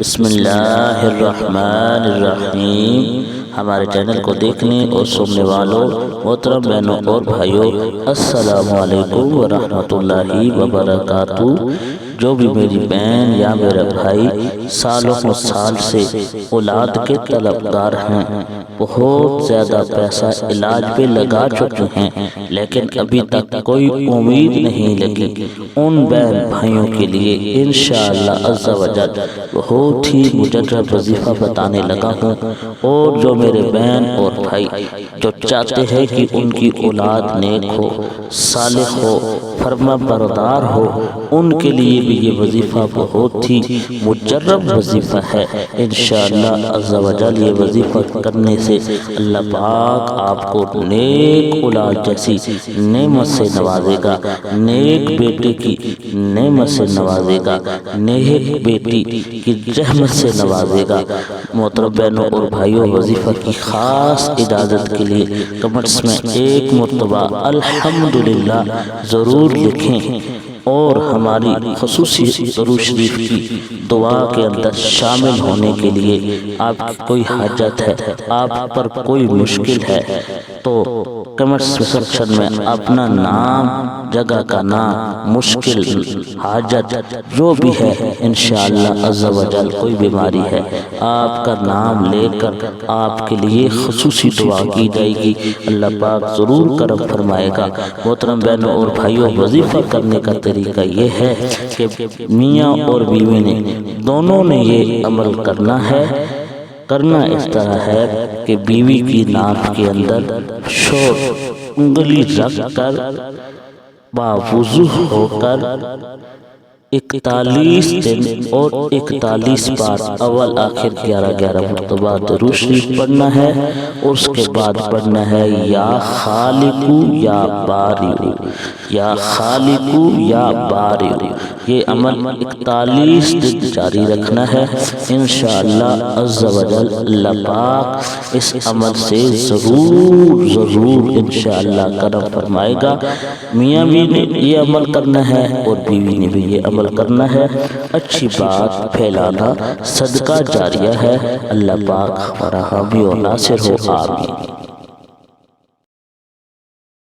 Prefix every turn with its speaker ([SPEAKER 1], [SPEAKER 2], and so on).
[SPEAKER 1] بسم اللہ الرحمن الرحیم۔ ہمارے چینل کو دیکھنے اور سننے والوں محترم بہنوں اور بھائیوں، السلام علیکم ورحمۃ اللہ وبرکاتہ۔ جو بھی میری بہن یا میرا بھائی سالوں سال سے اولاد کے طلبگار ہیں، بہت زیادہ پیسہ علاج پہ لگا چکے ہیں لیکن ابھی تک کوئی امید نہیں لگی، ان بہن بھائیوں کے لیے انشاءاللہ عز و جل بہت ہی مجرب وظیفہ بتانے لگا ہوں۔ اور جو میرے بہن اور بھائی جو چاہتے ہیں کہ ان کی اولاد نیک ہو، صالح ہو، فرما بردار ہو، ان کے لیے بھی یہ وظیفہ بہت ہی مجرب وظیفہ ہے۔ انشاءاللہ عز و جل یہ وظیفہ کرنے سے اللہ پاک آپ کو نیک اولاد جیسی نعمت سے نوازے گا، نیک بیٹے کی نعمت سے نوازے گا، نیک بیٹی کی رحمت سے نوازے گا۔ محترم بہنوں اور بھائیوں، وظیفہ کی خاص اجازت کے لیے کمنٹس میں ایک مرتبہ الحمدللہ ضرور لکھیں، اور ہماری خصوصی درود شریف کی دعا کے اندر شامل ہونے کے لیے آپ کی کوئی حاجت ہے، آپ پر کوئی مشکل ہے تو کمنٹس سیکشن میں اپنا نام، جگہ کا نام، مشکل، حاجت جو بھی ہے انشاءاللہ عز و جل، کوئی بیماری ہے، آپ کا نام لے کر آپ کے لیے خصوصی دعا کی جائے گی، اللہ پاک ضرور کرم فرمائے گا۔ محترم بہنوں اور بھائیوں، وظیفہ کرنے کا طریقہ یہ ہے کہ میاں اور بیوی نے دونوں نے یہ عمل کرنا ہے۔ کرنا اس طرح ہے کہ بیوی کی ناک کے اندر انگلی رکھ کر باوضو ہو کر 41 دن اور 41 بار اول آخر 11 مرتبہ درود شریف پڑھنا ہے، اور اس کے بعد پڑھنا ہے یا خالق یا باری، یا خالق یا باری۔ یہ عمل 41 دن جاری رکھنا ہے، انشاءاللہ عز و جل اللہ پاک اس عمل سے ضرور انشاءاللہ کرم فرمائے گا۔ میاں بھی نے یہ عمل کرنا ہے اور بیوی نے بھی یہ عمل کرنا ہے۔ اچھی بات پھیلانا صدقہ جاریہ ہے، اللہ پاک ہمارا حامی و ناصر ہو، آمین۔